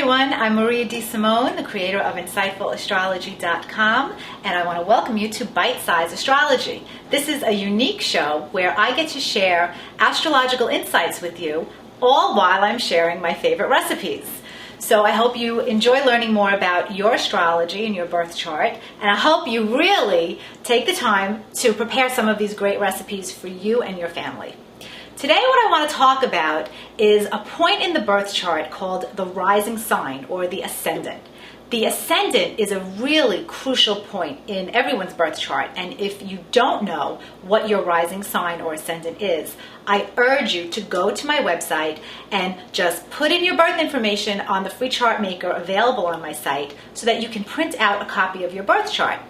everyone, I'm Maria DeSimone, the creator of InsightfulAstrology.com, and I want to welcome you to Bite Size Astrology. This is a unique show where I get to share astrological insights with you, all while I'm sharing my favorite recipes. So I hope you enjoy learning more about your astrology and your birth chart, and I hope you really take the time to prepare some of these great recipes for you and your family. Today what I want to talk about is a point in the birth chart called the rising sign, or the ascendant. The ascendant is a really crucial point in everyone's birth chart, and if you don't know what your rising sign or ascendant is, I urge you to go to my website and just put in your birth information on the free chart maker available on my site so that you can print out a copy of your birth chart.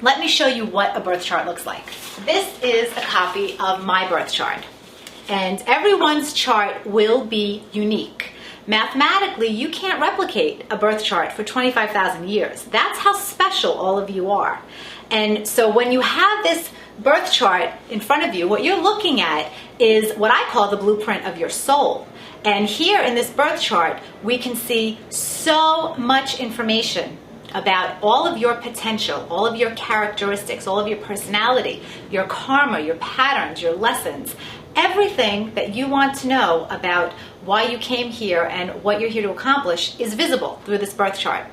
Let me show you what a birth chart looks like. This is a copy of my birth chart. And everyone's chart will be unique. Mathematically, you can't replicate a birth chart for 25,000 years. That's how special all of you are. And so when you have this birth chart in front of you, what you're looking at is what I call the blueprint of your soul. And here in this birth chart, we can see so much information about all of your potential, all of your characteristics, all of your personality, your karma, your patterns, your lessons. Everything that you want to know about why you came here and what you're here to accomplish is visible through this birth chart.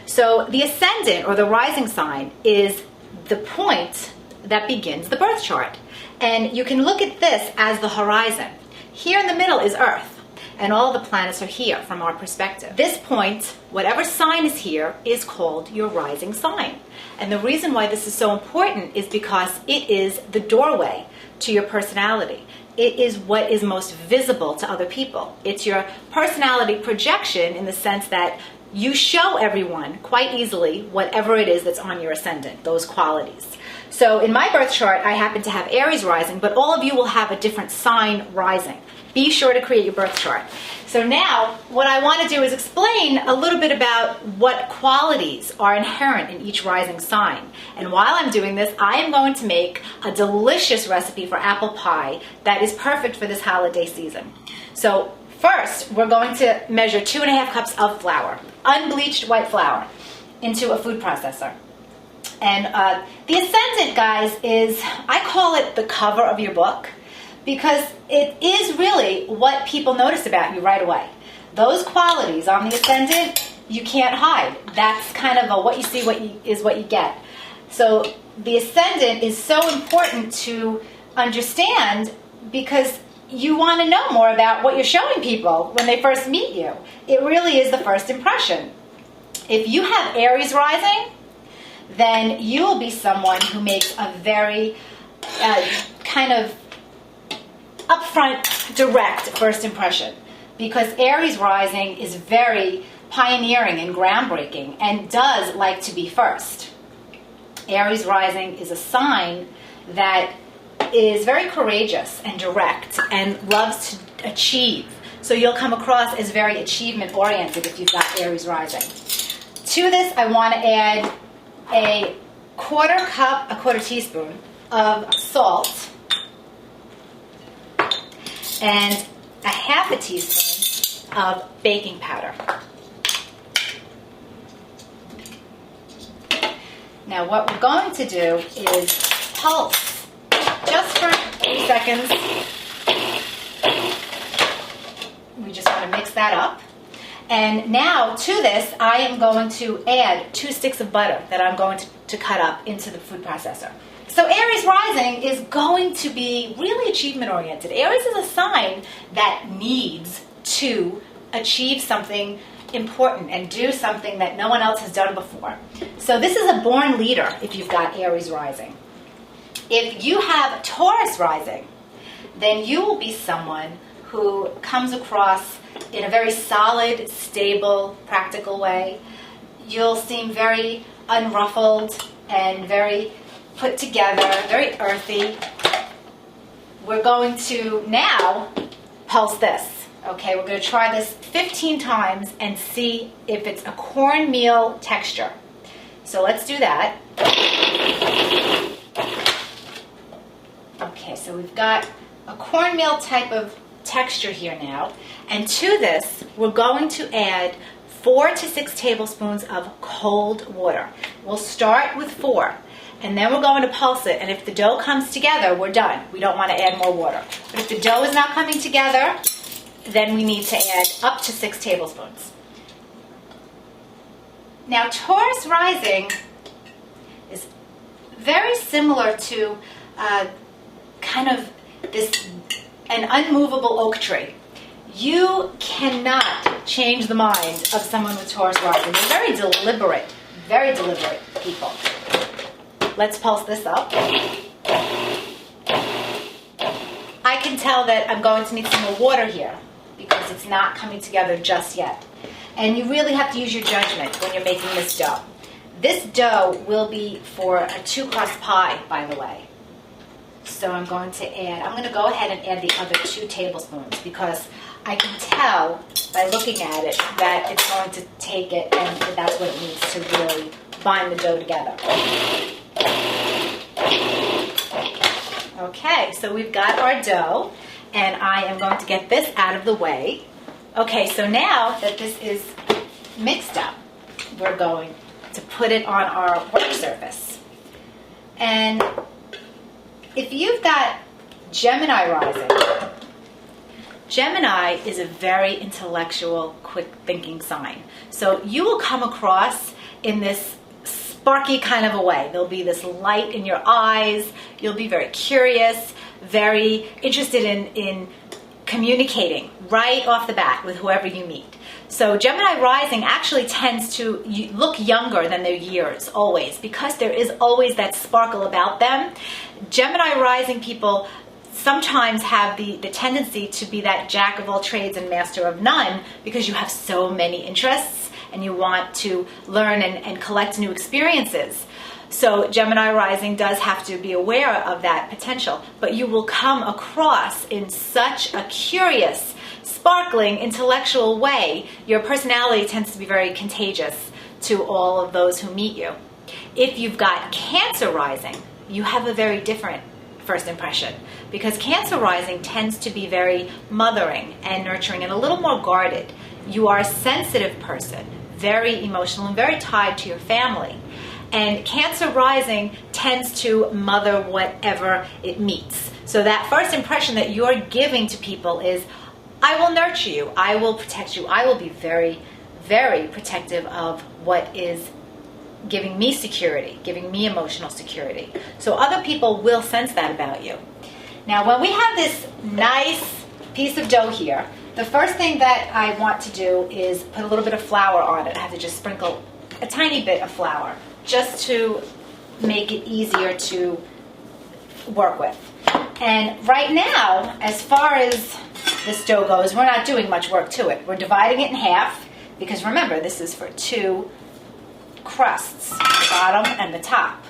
So the ascendant, or the rising sign, is the point that begins the birth chart. And you can look at this as the horizon. Here in the middle is Earth, and all the planets are here from our perspective. This point, whatever sign is here, is called your rising sign. And the reason why this is so important is because it is the doorway to your personality. It is what is most visible to other people. It's your personality projection in the sense that you show everyone quite easily whatever it is that's on your ascendant, those qualities. So in my birth chart, I happen to have Aries rising, but all of you will have a different sign rising. Be sure to create your birth chart. So now what I want to do is explain a little bit about what qualities are inherent in each rising sign. And while I'm doing this, I am going to make a delicious recipe for apple pie that is perfect for this holiday season. So first, we're going to measure 2.5 cups of flour, unbleached white flour, into a food processor. And the ascendant, guys, is, I call it the cover of your book, because it is really what people notice about you right away. Those qualities on the ascendant, you can't hide. That's kind of a what you see is what you get. So the ascendant is so important to understand because you want to know more about what you're showing people when they first meet you. It really is the first impression. If you have Aries rising, then you will be someone who makes a very kind of upfront, direct first impression, because Aries rising is very pioneering and groundbreaking and does like to be first. Aries rising is a sign that is very courageous and direct and loves to achieve. So you'll come across as very achievement oriented if you've got Aries rising. To this, I want to add a quarter teaspoon of salt and a 1/2 teaspoon of baking powder. Now what we're going to do is pulse just for 8 seconds. We just want to mix that up. And now to this, I am going to add 2 sticks of butter that I'm going to cut up into the food processor. So Aries rising is going to be really achievement oriented. Aries is a sign that needs to achieve something important and do something that no one else has done before. So this is a born leader if you've got Aries rising. If you have Taurus rising, then you will be someone who comes across in a very solid, stable, practical way. You'll seem very unruffled and very put together, very earthy. We're going to now pulse this. Okay, we're going to try this 15 times and see if it's a cornmeal texture. So let's do that. Okay, so we've got a cornmeal type of texture here now. And to this, we're going to add 4 to 6 tablespoons of cold water. We'll start with 4, and then we're going to pulse it. And if the dough comes together, we're done. We don't want to add more water. But if the dough is not coming together, then we need to add up to 6 tablespoons. Now, Taurus rising is very similar to kind of an unmovable oak tree. You cannot change the mind of someone with Taurus rising. They're very deliberate people. Let's pulse this up. I can tell that I'm going to need some more water here because it's not coming together just yet. And you really have to use your judgment when you're making this dough. This dough will be for a 2-crust pie, by the way. So I'm going to go ahead and add the other 2 tablespoons because I can tell by looking at it that it's going to take it, and that's what it needs to really bind the dough together. Okay, so we've got our dough, and I am going to get this out of the way. Okay, so now that this is mixed up, we're going to put it on our work surface. And if you've got Gemini rising, Gemini is a very intellectual, quick-thinking sign. So you will come across in this sparky kind of a way. There'll be this light in your eyes. You'll be very curious, very interested in communicating right off the bat with whoever you meet. So Gemini rising actually tends to look younger than their years, always, because there is always that sparkle about them. Gemini rising people sometimes have the tendency to be that jack of all trades and master of none because you have so many interests and you want to learn and collect new experiences. So Gemini rising does have to be aware of that potential, but you will come across in such a curious, sparkling, intellectual way. Your personality tends to be very contagious to all of those who meet you. If you've got Cancer rising, you have a very different first impression because Cancer rising tends to be very mothering and nurturing and a little more guarded. You are a sensitive person, very emotional and very tied to your family. And Cancer rising tends to mother whatever it meets. So that first impression that you're giving to people is, I will nurture you, I will protect you, I will be very, very protective of what is giving me security, giving me emotional security. So other people will sense that about you. Now, when we have this nice piece of dough here, the first thing that I want to do is put a little bit of flour on it. I have to just sprinkle a tiny bit of flour just to make it easier to work with. And right now, as far as this dough goes, we're not doing much work to it. We're dividing it in half because remember, this is for 2 crusts, the bottom and the top.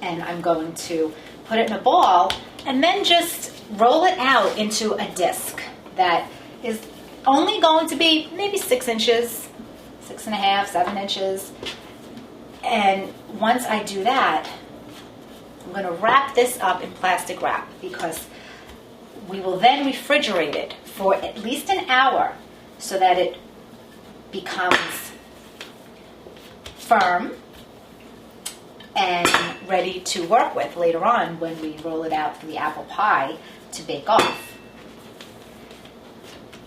And I'm going to put it in a ball and then just roll it out into a disc that is only going to be maybe 6 inches, 6.5, 7 inches. And once I do that, I'm going to wrap this up in plastic wrap because we will then refrigerate it for at least an hour so that it becomes firm and ready to work with later on when we roll it out for the apple pie to bake off.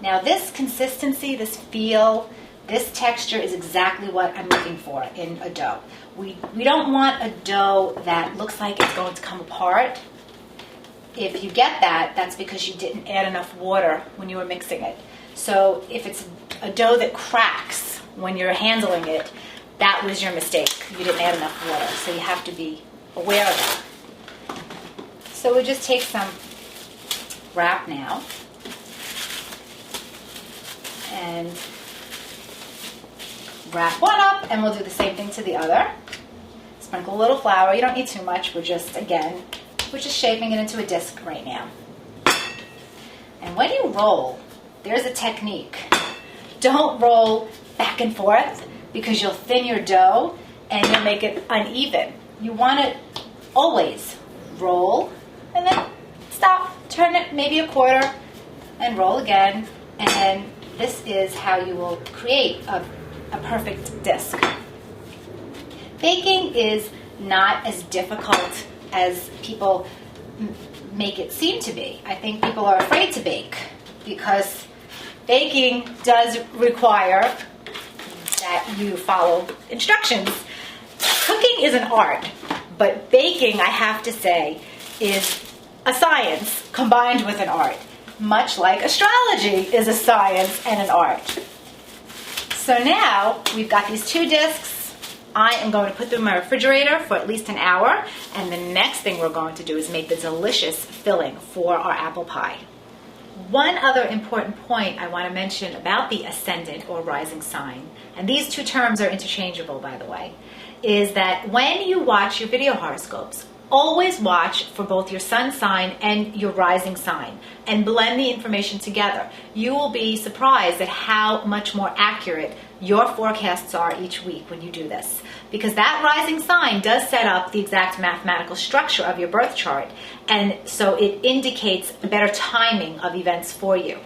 Now this consistency, this feel, this texture is exactly what I'm looking for in a dough. We don't want a dough that looks like it's going to come apart. If you get that, that's because you didn't add enough water when you were mixing it. So if it's a dough that cracks when you're handling it, that was your mistake. You didn't add enough water, so you have to be aware of that. So we'll just take some wrap now and wrap one up, and we'll do the same thing to the other. Sprinkle a little flour. You don't need too much. We're just shaping it into a disc right now. And when you roll, there's a technique. Don't roll back and forth because you'll thin your dough and you'll make it uneven. You want to always roll and then stop, turn it maybe a quarter and roll again, and then this is how you will create a perfect disc. Baking is not as difficult as people make it seem to be. I think people are afraid to bake because baking does require that you follow instructions. Cooking is an art, but baking, I have to say, is a science combined with an art, much like astrology is a science and an art. So now we've got these two discs. I am going to put them in my refrigerator for at least an hour, and the next thing we're going to do is make the delicious filling for our apple pie. One other important point I want to mention about the ascendant or rising sign, and these two terms are interchangeable, by the way, is that when you watch your video horoscopes, always watch for both your sun sign and your rising sign and blend the information together. You will be surprised at how much more accurate your forecasts are each week when you do this, because that rising sign does set up the exact mathematical structure of your birth chart, and so it indicates better timing of events for you.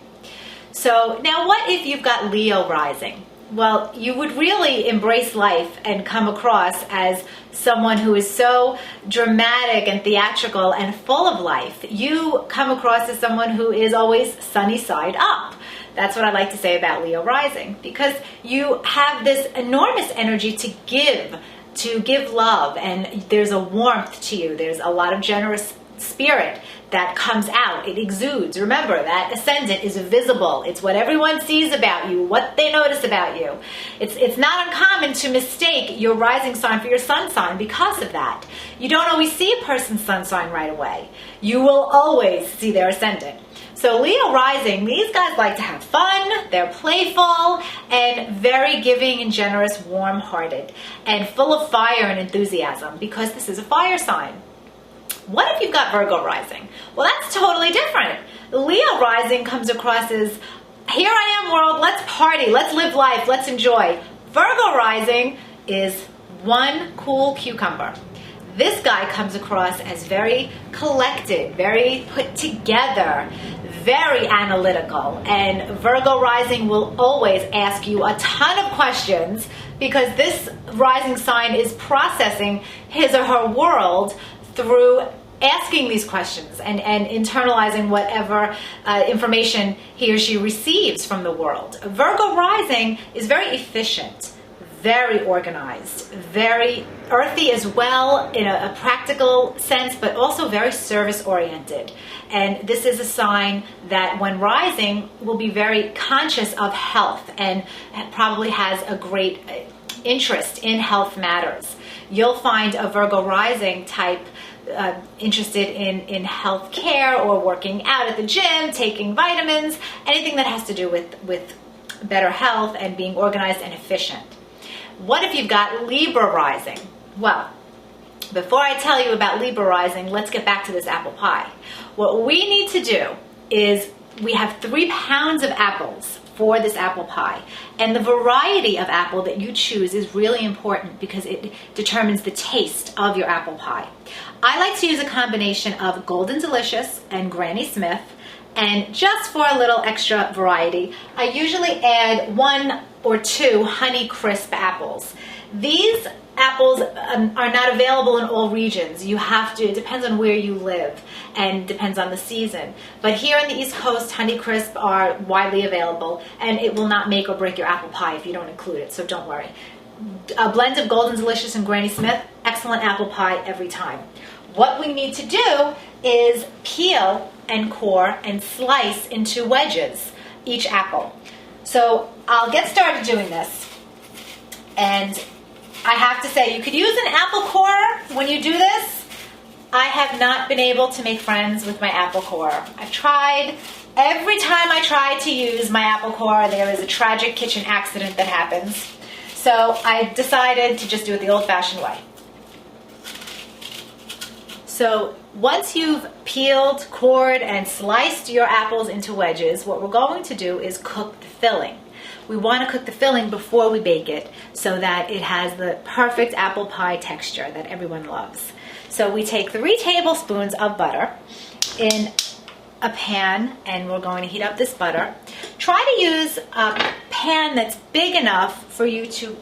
So now what if you've got Leo rising? Well, you would really embrace life and come across as someone who is so dramatic and theatrical and full of life. You come across as someone who is always sunny side up. That's what I like to say about Leo rising, because you have this enormous energy to give love, and there's a warmth to you. There's a lot of generous spirit that comes out. It exudes. Remember, that ascendant is visible. It's what everyone sees about you, what they notice about you. It's not uncommon to mistake your rising sign for your sun sign because of that. You don't always see a person's sun sign right away. You will always see their ascendant. So Leo rising, these guys like to have fun, they're playful, and very giving and generous, warm-hearted, and full of fire and enthusiasm, because this is a fire sign. What if you've got Virgo rising? Well, that's totally different. Leo rising comes across as, here I am world, let's party, let's live life, let's enjoy. Virgo rising is one cool cucumber. This guy comes across as very collected, very put together, very analytical, and Virgo rising will always ask you a ton of questions because this rising sign is processing his or her world through asking these questions and internalizing whatever information he or she receives from the world. Virgo rising is very efficient, very organized, very earthy as well in a practical sense, but also very service-oriented. And this is a sign that when rising will be very conscious of health and probably has a great interest in health matters. You'll find a Virgo rising type interested in health care or working out at the gym, taking vitamins, anything that has to do with better health and being organized and efficient. What if you've got Libra rising? Well, before I tell you about Libra rising, let's get back to this apple pie. What we need to do is we have 3 pounds of apples for this apple pie. And the variety of apple that you choose is really important because it determines the taste of your apple pie. I like to use a combination of Golden Delicious and Granny Smith, and just for a little extra variety, I usually add 1 or 2 Honey Crisp apples. These apples are not available in all regions. You have to, it depends on where you live and depends on the season. But here on the East Coast, Honey Crisp are widely available, and it will not make or break your apple pie if you don't include it, so don't worry. A blend of Golden Delicious and Granny Smith, excellent apple pie every time. What we need to do is peel and core and slice into wedges each apple. So I'll get started doing this, and I have to say, you could use an apple core when you do this. I have not been able to make friends with my apple core. I've tried. Every time I try to use my apple core, there is a tragic kitchen accident that happens. So I decided to just do it the old-fashioned way. So once you've peeled, cored, and sliced your apples into wedges, what we're going to do is cook the filling. We want to cook the filling before we bake it so that it has the perfect apple pie texture that everyone loves. So we take 3 tablespoons of butter in a pan, and we're going to heat up this butter. try to use a pan that's big enough for you to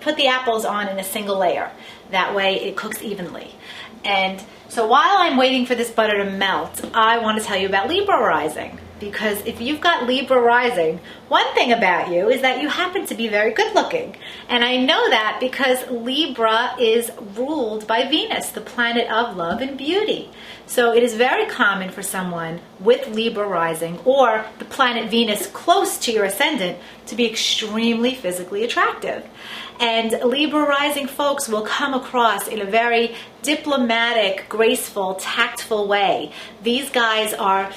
put the apples on in a single layer. That way it cooks evenly. And so while I'm waiting for this butter to melt, I want to tell you about Libra rising. Because if you've got Libra rising, one thing about you is that you happen to be very good looking. And I know that because Libra is ruled by Venus, the planet of love and beauty. So it is very common for someone with Libra rising or the planet Venus close to your ascendant to be extremely physically attractive. And Libra rising folks will come across in a very diplomatic, graceful, tactful way. These guys are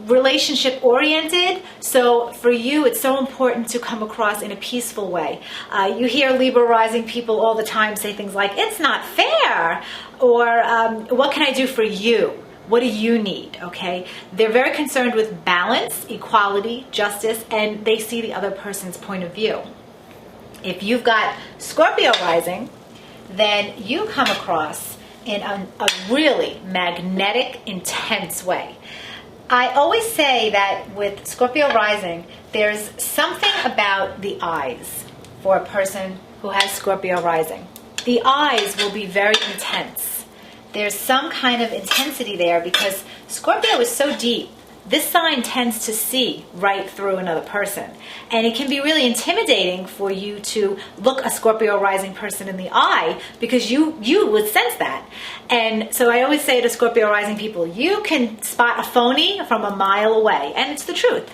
relationship oriented, so for you it's so important to come across in a peaceful way. You hear Libra rising people all the time say things like, it's not fair, or what can I do for you? What do you need? Okay, they're very concerned with balance, equality, justice, and they see the other person's point of view. If you've got Scorpio rising, then you come across in a really magnetic, intense way. I always say that with Scorpio rising, there's something about the eyes for a person who has Scorpio rising. The eyes will be very intense. There's some kind of intensity there because Scorpio is so deep. This sign tends to see right through another person. And it can be really intimidating for you to look a Scorpio rising person in the eye because you would sense that. And so I always say to Scorpio rising people, you can spot a phony from a mile away. And it's the truth.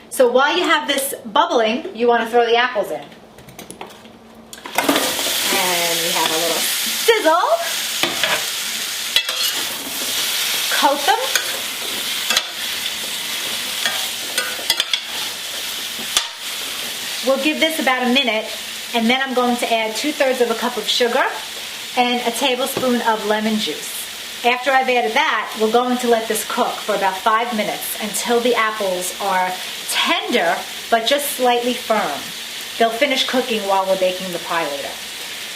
So while you have this bubbling, you want to throw the apples in. And we have a little sizzle. Coat them. We'll give this about a minute, and then I'm going to add 2/3 of a cup of sugar and a tablespoon of lemon juice. After I've added that, we're going to let this cook for about 5 minutes until the apples are tender, but just slightly firm. They'll finish cooking while we're baking the pie later.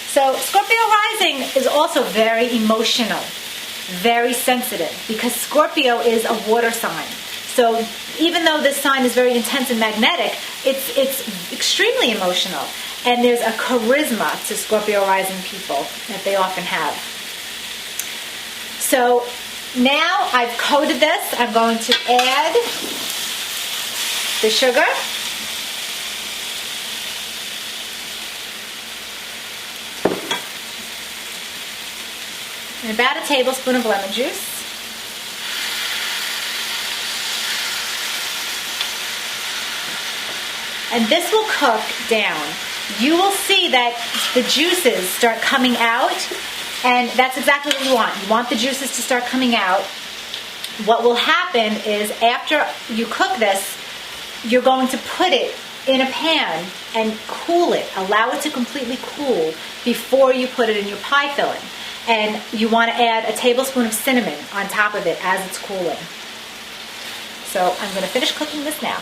So Scorpio rising is also very emotional, very sensitive, because Scorpio is a water sign. So even though this sign is very intense and magnetic, it's extremely emotional. And there's a charisma to Scorpio rising people that they often have. So now I've coated this. I'm going to add the sugar. And about a tablespoon of lemon juice. And this will cook down. You will see that the juices start coming out, and that's exactly what you want. You want the juices to start coming out. What will happen is after you cook this, you're going to put it in a pan and cool it. Allow it to completely cool before you put it in your pie filling. And you want to add a tablespoon of cinnamon on top of it as it's cooling. So I'm going to finish cooking this now.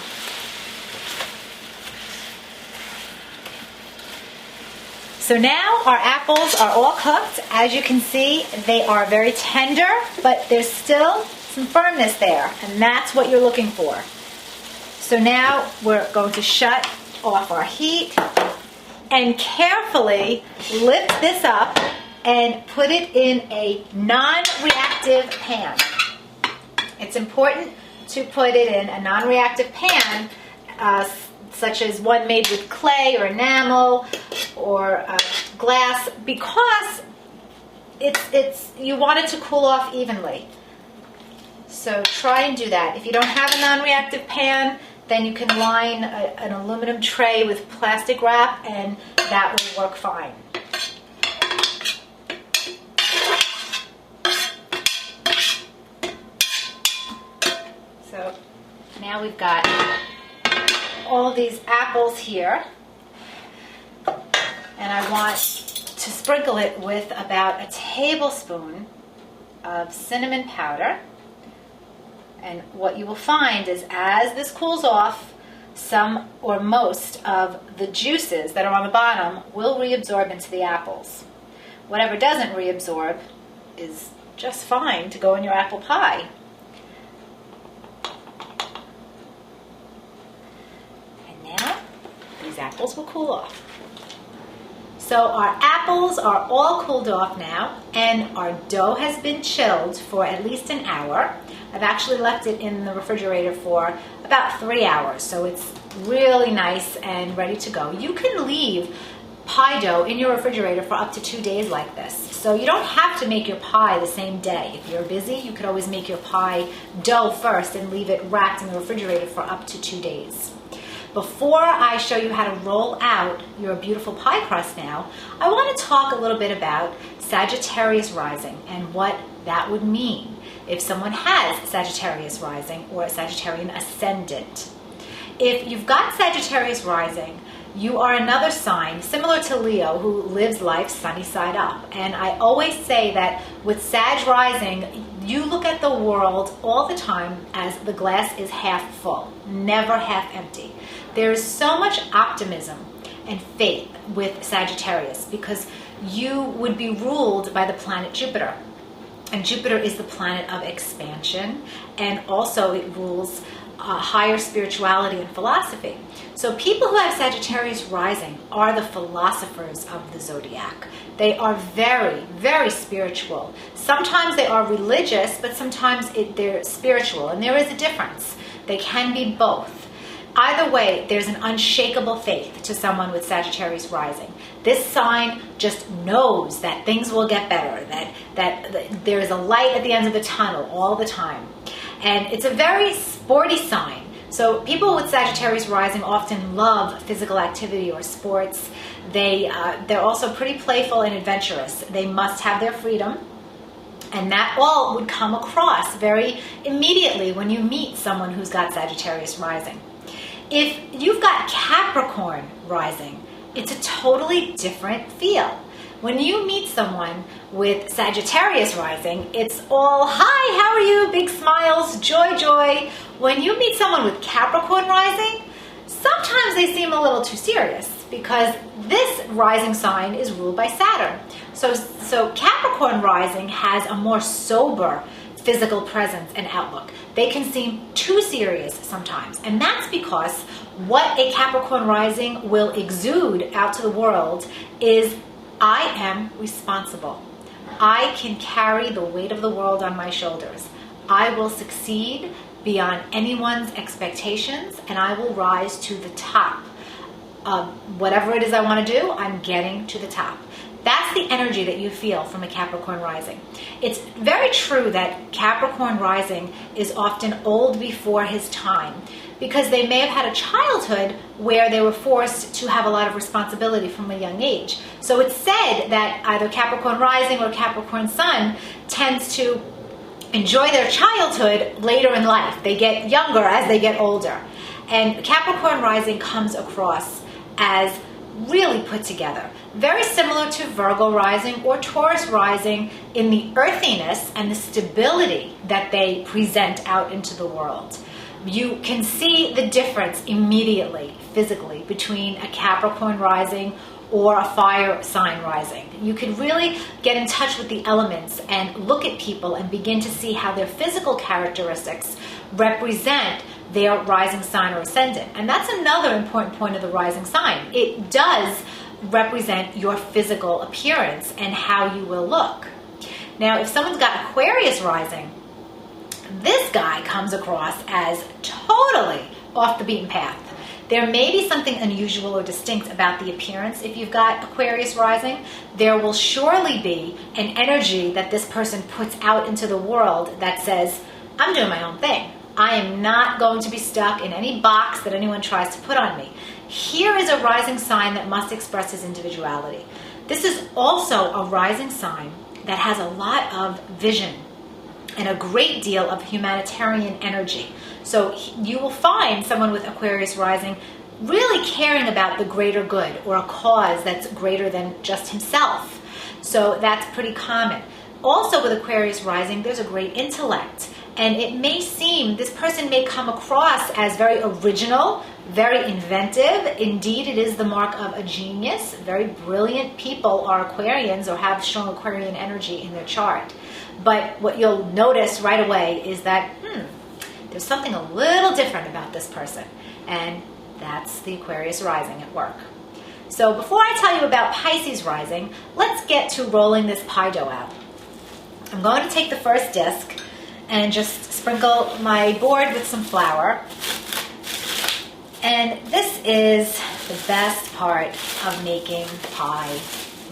So now our apples are all cooked. As you can see, they are very tender, but there's still some firmness there, and that's what you're looking for. So now we're going to shut off our heat and carefully lift this up and put it in a non-reactive pan. It's important to put it in a non-reactive pan, such as one made with clay or enamel or glass, because you want it to cool off evenly. So try and do that. If you don't have a non-reactive pan, then you can line an aluminum tray with plastic wrap, and that will work fine. So now we've got all these apples here, and I want to sprinkle it with about a tablespoon of cinnamon powder. And what you will find is as this cools off, some or most of the juices that are on the bottom will reabsorb into the apples. Whatever doesn't reabsorb is just fine to go in your apple pie. these apples will cool off. So our apples are all cooled off now, and our dough has been chilled for at least an hour. I've actually left it in the refrigerator for about 3 hours, so it's really nice and ready to go. You can leave pie dough in your refrigerator for up to 2 days like this. So you don't have to make your pie the same day. If you're busy, you could always make your pie dough first and leave it wrapped in the refrigerator for up to 2 days. Before I show you how to roll out your beautiful pie crust now, I want to talk a little bit about Sagittarius rising and what that would mean if someone has Sagittarius rising or a Sagittarian ascendant. If you've got Sagittarius rising, you are another sign similar to Leo who lives life sunny side up. And I always say that with Sag rising, you look at the world all the time as the glass is half full, never half empty. There is so much optimism and faith with Sagittarius because you would be ruled by the planet Jupiter. And Jupiter is the planet of expansion, and also it rules higher spirituality and philosophy. So people who have Sagittarius rising are the philosophers of the zodiac. They are very, very spiritual. Sometimes they are religious, but sometimes they're spiritual, and there is a difference. They can be both. Either way, there's an unshakable faith to someone with Sagittarius rising. This sign just knows that things will get better, that there is a light at the end of the tunnel all the time. And it's a very sporty sign. So people with Sagittarius rising often love physical activity or sports. They're also pretty playful and adventurous. They must have their freedom. And that all would come across very immediately when you meet someone who's got Sagittarius rising. If you've got Capricorn rising, it's a totally different feel. When you meet someone with Sagittarius rising, it's all, hi, how are you? Big smiles, joy, joy. When you meet someone with Capricorn rising, sometimes they seem a little too serious because this rising sign is ruled by Saturn. So Capricorn rising has a more sober physical presence and outlook. They can seem too serious sometimes. And that's because what a Capricorn rising will exude out to the world is, I am responsible. I can carry the weight of the world on my shoulders. I will succeed beyond anyone's expectations, and I will rise to the top. Whatever it is I want to do, I'm getting to the top. That's the energy that you feel from a Capricorn rising. It's very true that Capricorn rising is often old before his time because they may have had a childhood where they were forced to have a lot of responsibility from a young age. So it's said that either Capricorn rising or Capricorn sun tends to enjoy their childhood later in life. They get younger as they get older. And Capricorn rising comes across as really put together. Very similar to Virgo rising or Taurus rising in the earthiness and the stability that they present out into the world. You can see the difference immediately, physically, between a Capricorn rising or a fire sign rising. You can really get in touch with the elements and look at people and begin to see how their physical characteristics represent their rising sign or ascendant. And that's another important point of the rising sign. It does represent your physical appearance and how you will look. Now, if someone's got Aquarius rising, this guy comes across as totally off the beaten path. There may be something unusual or distinct about the appearance. If you've got Aquarius rising, there will surely be an energy that this person puts out into the world that says, I'm doing my own thing. I am not going to be stuck in any box that anyone tries to put on me. Here is a rising sign that must express his individuality. This is also a rising sign that has a lot of vision and a great deal of humanitarian energy. So you will find someone with Aquarius rising really caring about the greater good or a cause that's greater than just himself. So that's pretty common. Also with Aquarius rising, there's a great intellect. And it may seem, this person may come across as very original, very inventive. Indeed, it is the mark of a genius. Very brilliant people are Aquarians or have strong Aquarian energy in their chart. But what you'll notice right away is that, there's something a little different about this person. And That's the Aquarius rising at work. So before I tell you about Pisces rising, let's get to rolling this pie dough out. I'm going to take the first disc and just sprinkle my board with some flour. And this is the best part of making pie,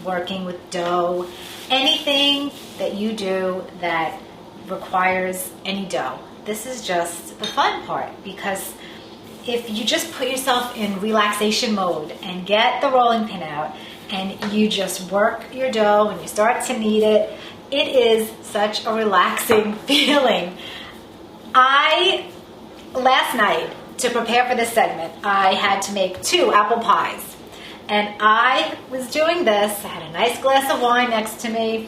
working with dough, anything that you do that requires any dough. This is just the fun part, because if you just put yourself in relaxation mode and get the rolling pin out and you just work your dough and you start to knead it, it is such a relaxing feeling. Last night, to prepare for this segment, I had to make 2 apple pies. And I was doing this, I had a nice glass of wine next to me,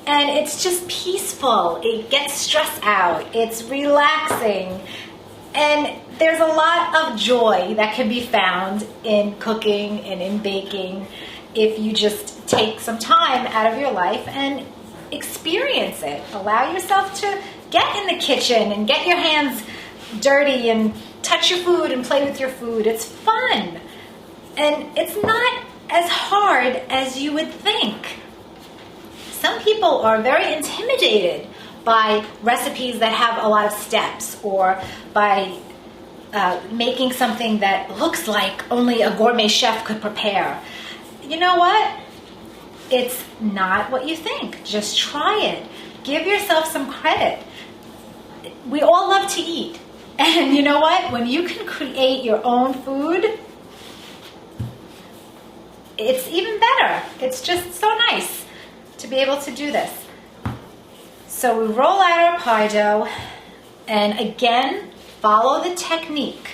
and it's just peaceful. It gets stress out. It's relaxing. And there's a lot of joy that can be found in cooking and in baking if you just take some time out of your life and experience it. Allow yourself to get in the kitchen and get your hands dirty and touch your food and play with your food. It's fun. And it's not as hard as you would think. Some people are very intimidated by recipes that have a lot of steps, or by making something that looks like only a gourmet chef could prepare. You know what? It's not what you think. Just try it. Give yourself some credit. We all love to eat. And you know what? When you can create your own food, it's even better. It's just so nice to be able to do this. So we roll out our pie dough, and again, follow the technique.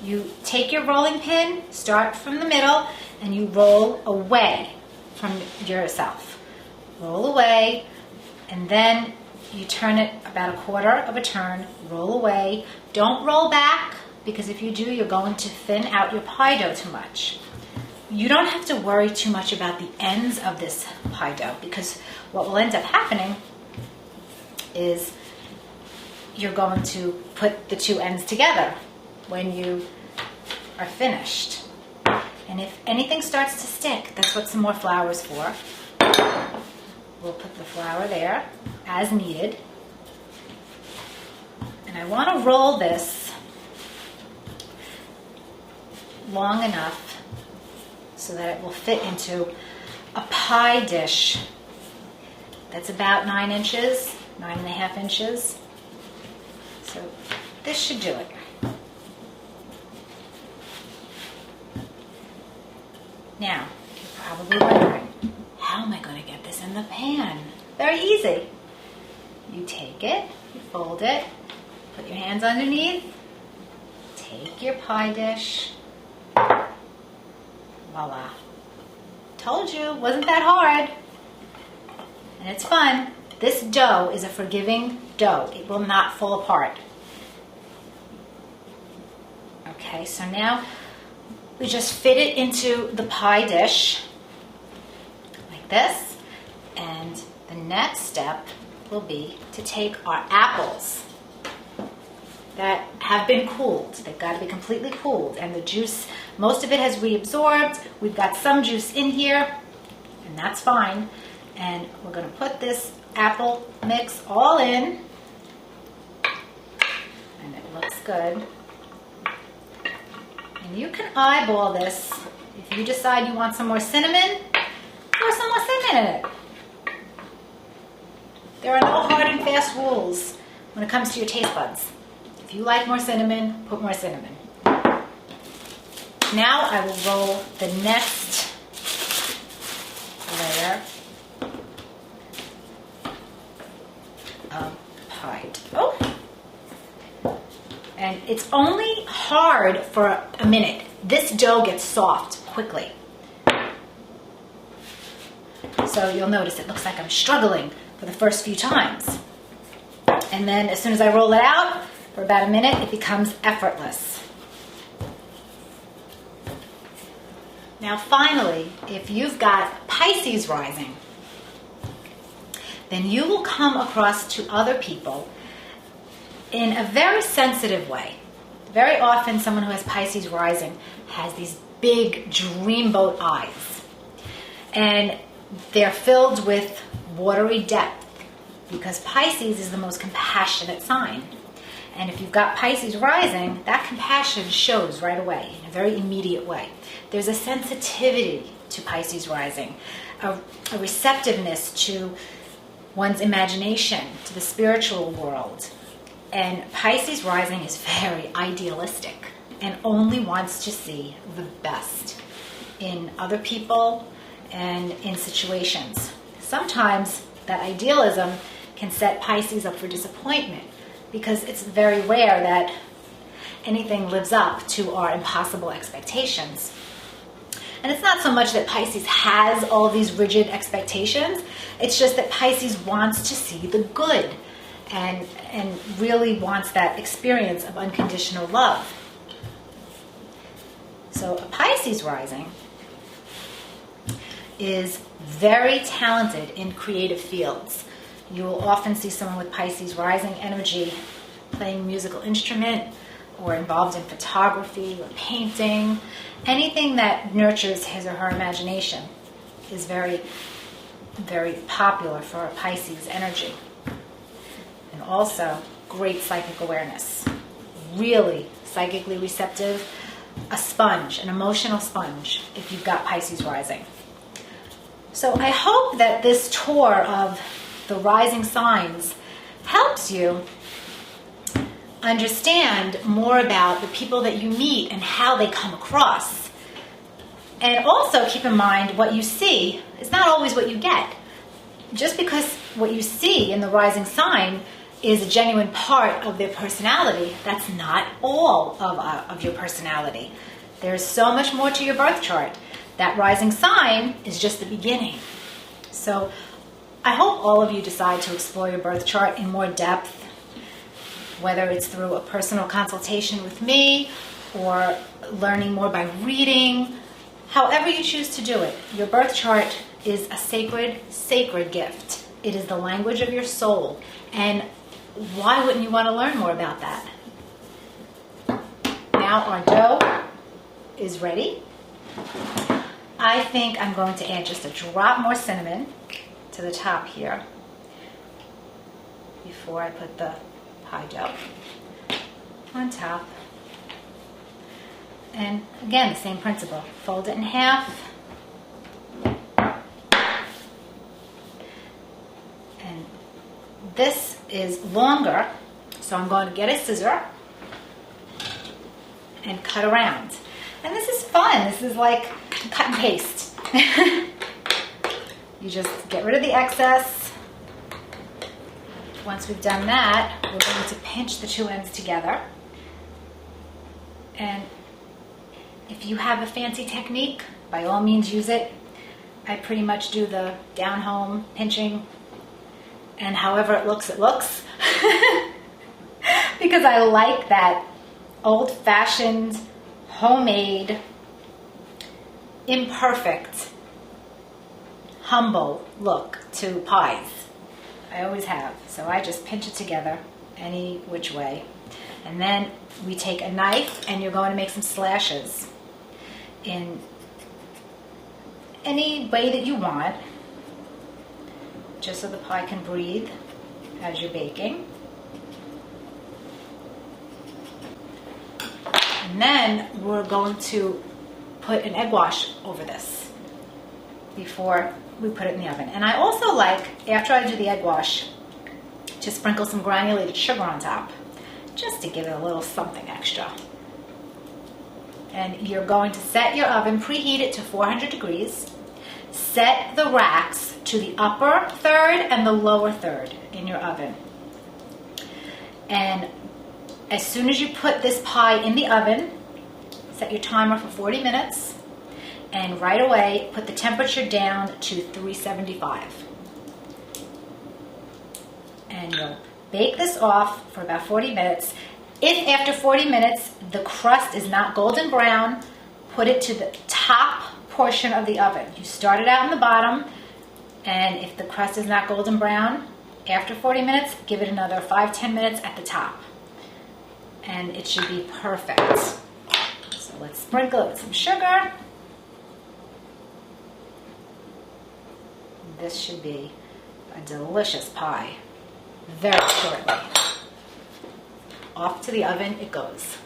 You take your rolling pin, start from the middle, and you roll away from yourself. Roll away, and then you turn it about 1/4 of a turn, roll away. Don't roll back, because if you do, you're going to thin out your pie dough too much. You don't have to worry too much about the ends of this pie dough, because what will end up happening is you're going to put the 2 ends together when you are finished. And if anything starts to stick, that's what some more flour is for. We'll put the flour there as needed. And I want to roll this long enough so that it will fit into a pie dish that's about 9 inches, 9.5 inches. So this should do it. Now, you're probably wondering, how am I going to get this in the pan? Very easy. You take it, you fold it, put your hands underneath, take your pie dish, voila. Told you, wasn't that hard. And it's fun. This dough is a forgiving dough. It will not fall apart. Okay, so now we just fit it into the pie dish like this. And the next step will be to take our apples that have been cooled. They've got to be completely cooled. And the juice, most of it has reabsorbed. We've got some juice in here, and that's fine. And we're going to put this apple mix all in. And it looks good. And you can eyeball this. If you decide you want some more cinnamon, pour some more cinnamon in it. There are no hard and fast rules when it comes to your taste buds. If you like more cinnamon, put more cinnamon. Now I will roll the next layer of pie dough. And it's only hard for a minute. This dough gets soft quickly. So you'll notice it looks like I'm struggling for the first few times. And then as soon as I roll it out, for about a minute, it becomes effortless. Now finally, if you've got Pisces rising, then you will come across to other people in a very sensitive way. very often someone who has Pisces rising has these big dreamboat eyes. And they're filled with watery depth because Pisces is the most compassionate sign. And if you've got Pisces rising, that compassion shows right away in a very immediate way. There's a sensitivity to Pisces rising, a receptiveness to one's imagination, to the spiritual world. And Pisces rising is very idealistic and only wants to see the best in other people and in situations. Sometimes that idealism can set Pisces up for disappointment because it's very rare that anything lives up to our impossible expectations. And it's not so much that Pisces has all these rigid expectations, it's just that Pisces wants to see the good and really wants that experience of unconditional love. So a Pisces rising is very talented in creative fields. You will often see someone with Pisces rising energy playing a musical instrument or involved in photography or painting. Anything that nurtures his or her imagination is very, very popular for a Pisces energy. And also great psychic awareness. Really psychically receptive, a sponge, an emotional sponge if you've got Pisces rising. So I hope that this tour of the rising signs helps you understand more about the people that you meet and how they come across. And also keep in mind what you see is not always what you get. Just because what you see in the rising sign is a genuine part of their personality, that's not all of your personality. There's so much more to your birth chart. That rising sign is just the beginning. So I hope all of you decide to explore your birth chart in more depth, whether it's through a personal consultation with me or learning more by reading. However you choose to do it, your birth chart is a sacred, sacred gift. It is the language of your soul. And why wouldn't you want to learn more about that? Now our dough is ready. I think I'm going to add just a drop more cinnamon to the top here before I put the pie dough on top. And again, the same principle. Fold it in half. And this is longer, so I'm going to get a scissor and cut around. And this is fun. This is like cut and paste. You just get rid of the excess. Once we've done that, we're going to pinch the two ends together. And if you have a fancy technique, by all means use it. I pretty much do the down-home pinching, and however it looks, because I like that old-fashioned, homemade, imperfect, humble look to pies. I always have. So I just pinch it together any which way. And then we take a knife and you're going to make some slashes in any way that you want, just so the pie can breathe as you're baking. And then we're going to put an egg wash over this before we put it in the oven. And I also like, after I do the egg wash, to sprinkle some granulated sugar on top, just to give it a little something extra. And you're going to set your oven, preheat it to 400 degrees. Set the racks to the upper third and the lower third in your oven. And as soon as you put this pie in the oven, set your timer for 40 minutes. And right away, put the temperature down to 375. And you'll bake this off for about 40 minutes. If after 40 minutes the crust is not golden brown, put it to the top portion of the oven. You start it out in the bottom, and if the crust is not golden brown, after 40 minutes, give it another 5-10 minutes at the top. and it should be perfect. So let's sprinkle it with some sugar. This should be a delicious pie very shortly. Off to the oven it goes.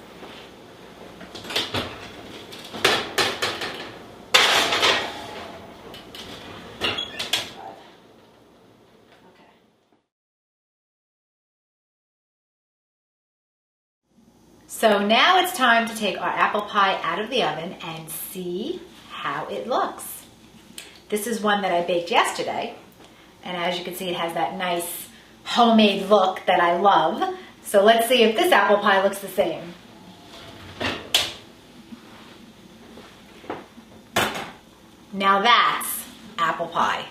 So now it's time to take our apple pie out of the oven and see how it looks. This is one that I baked yesterday, and as you can see, it has that nice homemade look that I love. So let's see if this apple pie looks the same. Now that's apple pie.